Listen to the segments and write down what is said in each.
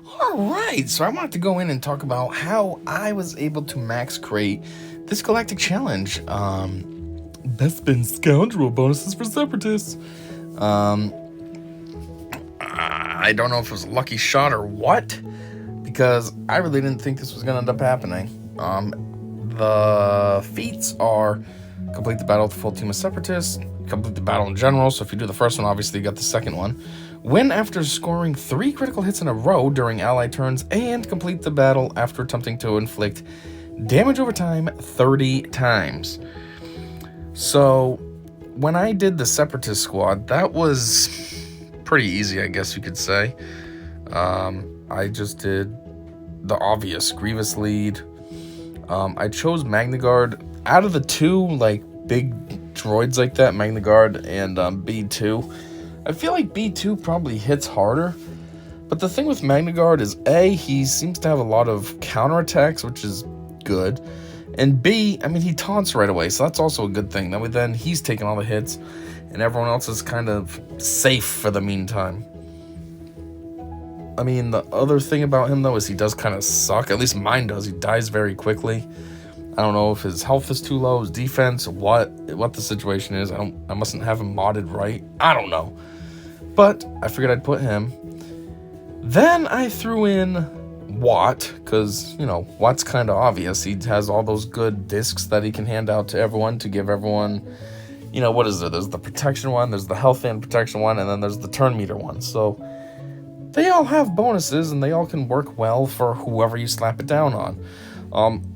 Alright, so I wanted to go in and talk about how I was able to max create this Galactic challenge. Bespin Scoundrel bonuses for Separatists. Um, I don't know if it was a lucky shot or what, because I really didn't think this was going to end up happening. The feats are complete the battle with a full team of Separatists, complete the battle in general, so if you do the first one, obviously you got the second one. Win after scoring 3 critical hits in a row during ally turns, and complete the battle after attempting to inflict damage over time 30 times. So, when I did the Separatist squad, that was pretty easy, I guess you could say. I just did the obvious Grievous lead. I chose Magnagard. Out of the two, like, big droids like that, Magnagard and B2, I feel like B2 probably hits harder. But the thing with Magnagard is, A, he seems to have a lot of counterattacks, which is good. And B, I mean, he taunts right away, so that's also a good thing. That way then he's taking all the hits, and everyone else is kind of safe for the meantime. I mean, the other thing about him, though, is he does kind of suck. At least mine does. He dies very quickly. I don't know if his health is too low, his defense, what the situation is. I mustn't have him modded right. I don't know. But I figured I'd put him. Then I threw in Watt, because, you know, Watt's kind of obvious. He has all those good discs that he can hand out to everyone to give everyone, you know, what is there? There's the protection one, there's the health and protection one, and then there's the turn meter one. So they all have bonuses, and they all can work well for whoever you slap it down on.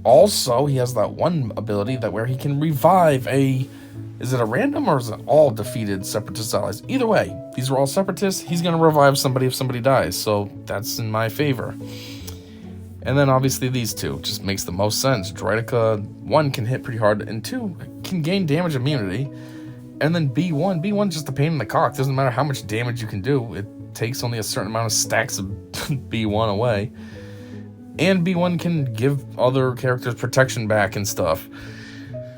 Also, he has that one ability that where he can revive is it a random or is it all defeated Separatist allies? Either way, these are all Separatists. He's going to revive somebody if somebody dies, so that's in my favor. And then obviously these two, just makes the most sense. Droideka, 1 can hit pretty hard, and 2 can gain damage immunity. And then B1's just a pain in the cock. Doesn't matter how much damage you can do, it takes only a certain amount of stacks of B1 away. And B1 can give other characters protection back and stuff.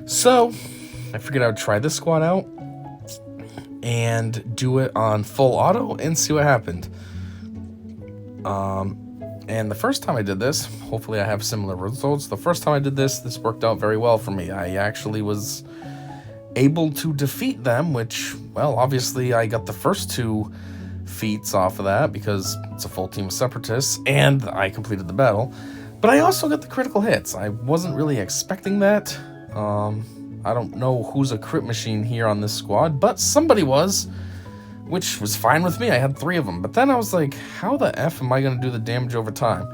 So, I figured I would try this squad out and do it on full auto and see what happened. And the first time I did this, hopefully I have similar results. The first time I did this worked out very well for me. I actually was able to defeat them, which, well, obviously I got the first 2 feats off of that because it's a full team of Separatists, and I completed the battle. But I also got the critical hits. I wasn't really expecting that. I don't know who's a crit machine here on this squad, but somebody was, which was fine with me. I had 3 of them. But then I was like, how the F am I going to do the damage over time?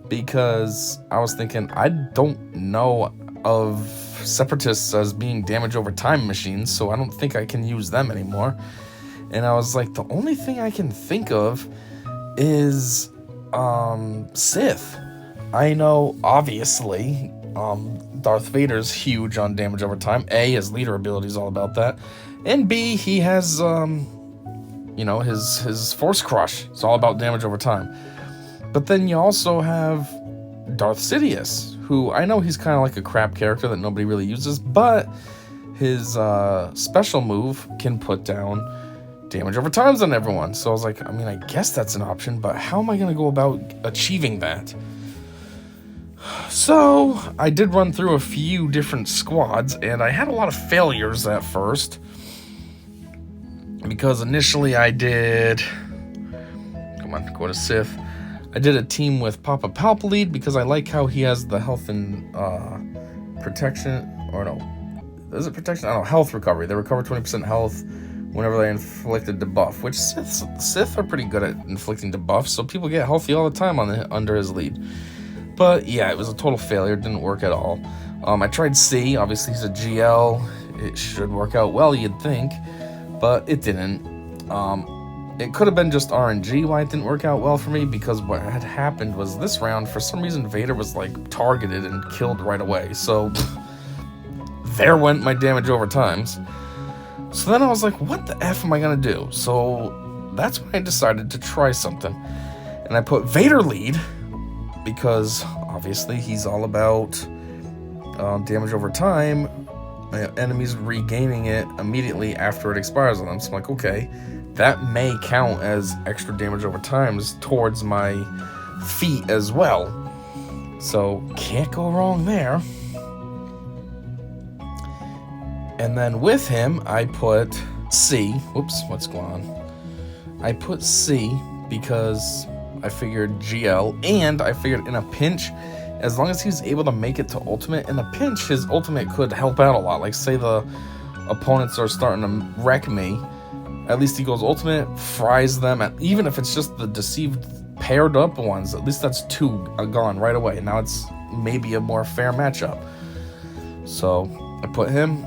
Because I was thinking, I don't know of Separatists as being damage over time machines, so I don't think I can use them anymore. And I was like, the only thing I can think of is Sith. I know, obviously, Darth Vader's huge on damage over time. A, his leader ability is all about that. And B, he has, you know, his Force Crush. It's all about damage over time. But then you also have Darth Sidious, who I know he's kind of like a crap character that nobody really uses, but his special move can put down damage over times on everyone. So I was like, I mean, I guess that's an option, but how am I going to go about achieving that? So I did run through a few different squads, and I had a lot of failures at first. Because initially I did... Come on, go to Sith. I did a team with Papa Palpalead because I like how he has the health and protection. Or no, is it protection? I don't know, health recovery. They recover 20% health whenever they inflict a debuff, which Sith are pretty good at inflicting debuffs, so people get healthy all the time under his lead. But yeah, it was a total failure. It didn't work at all. I tried C. Obviously, he's a GL. It should work out well, you'd think, but it didn't. It could have been just RNG why it didn't work out well for me, because what had happened was this round, for some reason, Vader was like targeted and killed right away. So there went my damage over times. So then I was like, what the F am I going to do? So that's when I decided to try something. And I put Vader lead, because obviously he's all about damage over time, enemies regaining it immediately after it expires on them. So I'm like, okay, that may count as extra damage over times towards my feat as well. So can't go wrong there. And then with him, I put C. Whoops, what's going on? I put C because I figured GL, and I figured in a pinch, as long as he's able to make it to ultimate, in a pinch, his ultimate could help out a lot. Like, say the opponents are starting to wreck me, at least he goes ultimate, fries them, even if it's just the deceived paired up ones, at least that's 2 gone right away. Now it's maybe a more fair matchup. So I put him.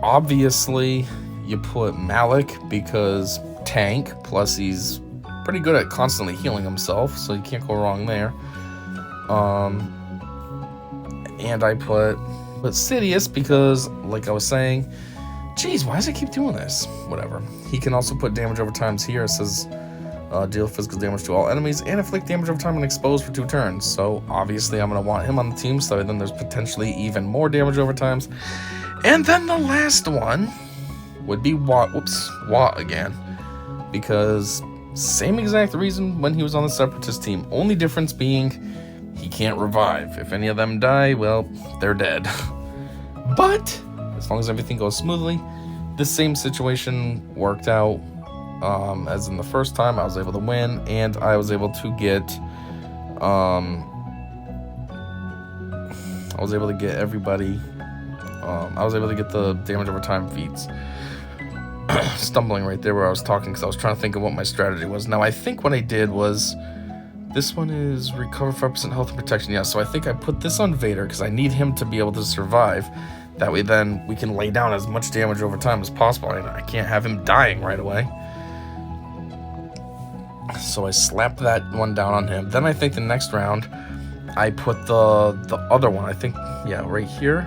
Obviously, you put Malik because tank, plus he's pretty good at constantly healing himself, so you can't go wrong there. And I put Sidious because, like I was saying, geez, why does it keep doing this? Whatever. He can also put damage over times here. It says deal physical damage to all enemies and inflict damage over time when exposed for 2 turns. So obviously I'm going to want him on the team, so then there's potentially even more damage over times. And then the last one would be Watt again, because same exact reason when he was on the Separatist team, only difference being he can't revive. If any of them die, well, they're dead. But as long as everything goes smoothly, the same situation worked out as in the first time. I was able to win, and I was able to get everybody. I was able to get the damage over time feats. Stumbling right there where I was talking because I was trying to think of what my strategy was. Now I think what I did was, this one is recover 5% health and protection. Yeah, so I think I put this on Vader because I need him to be able to survive. That way then we can lay down as much damage over time as possible. I can't have him dying right away. So I slapped that one down on him. Then I think the next round I put the other one. I think, yeah, right here.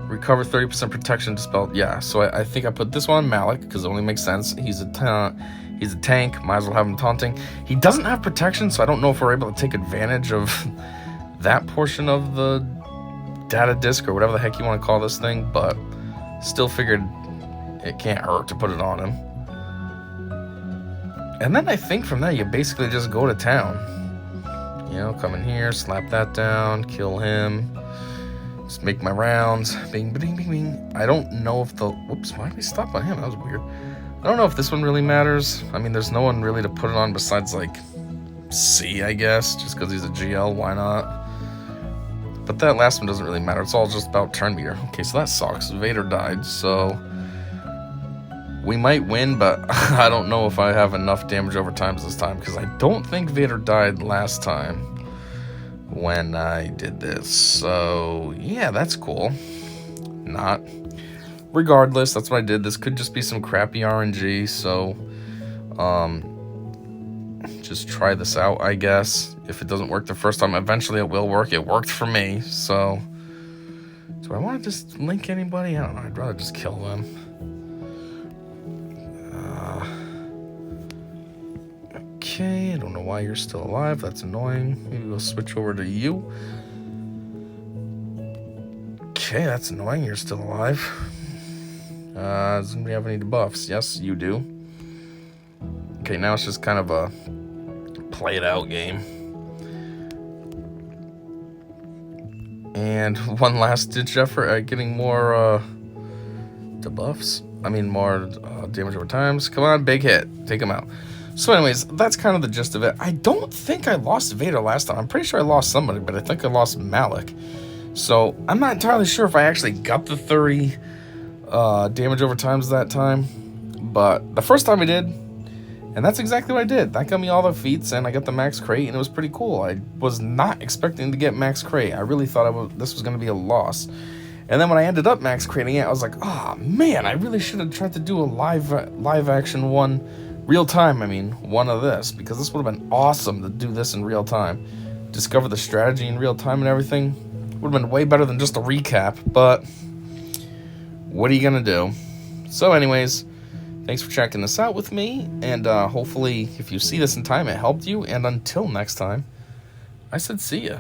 Recover 30% protection dispel. Yeah, so I think I put this one on Malik because it only makes sense. He's a tank. Might as well have him taunting. He doesn't have protection, so I don't know if we're able to take advantage of that portion of the data disk or whatever the heck you want to call this thing, but still figured it can't hurt to put it on him. And then I think from there you basically just go to town. You know, come in here, slap that down, kill him. Just make my rounds. Bing, bing, bing, bing. I don't know if the... Whoops, why did we stop on him? That was weird. I don't know if this one really matters. I mean, there's no one really to put it on besides, like, C, I guess. Just because he's a GL, why not? But that last one doesn't really matter. It's all just about turn meter. Okay, so that sucks. Vader died, so... we might win, but I don't know if I have enough damage over times this time, because I don't think Vader died last time when I did this. So yeah, that's cool. Not. Regardless, that's what I did. This could just be some crappy RNG, so just try this out, I guess. If it doesn't work the first time, eventually it will work. It worked for me, so do I want to just link anybody? I don't know. I'd rather just kill them. Okay, I don't know why you're still alive. That's annoying. Maybe we'll switch over to you. Okay, that's annoying. You're still alive. Does anybody have any debuffs? Yes, you do. Okay, now it's just kind of a play it out game. And one last ditch effort at getting more debuffs. I mean, more damage over times. Come on, big hit. Take him out. So anyways, that's kind of the gist of it. I don't think I lost Vader last time. I'm pretty sure I lost somebody, but I think I lost Malik. So I'm not entirely sure if I actually got the 30 damage over times that time. But the first time I did, and that's exactly what I did. That got me all the feats, and I got the max crate, and it was pretty cool. I was not expecting to get max crate. I really thought this was going to be a loss. And then when I ended up max crating it, I was like, oh man, I really should have tried to do a live action one. Real time, I mean, one of this, because this would have been awesome to do this in real time. Discover the strategy in real time and everything. Would have been way better than just a recap, but what are you gonna do? So anyways, thanks for checking this out with me, and hopefully if you see this in time, it helped you, and until next time, I said see ya.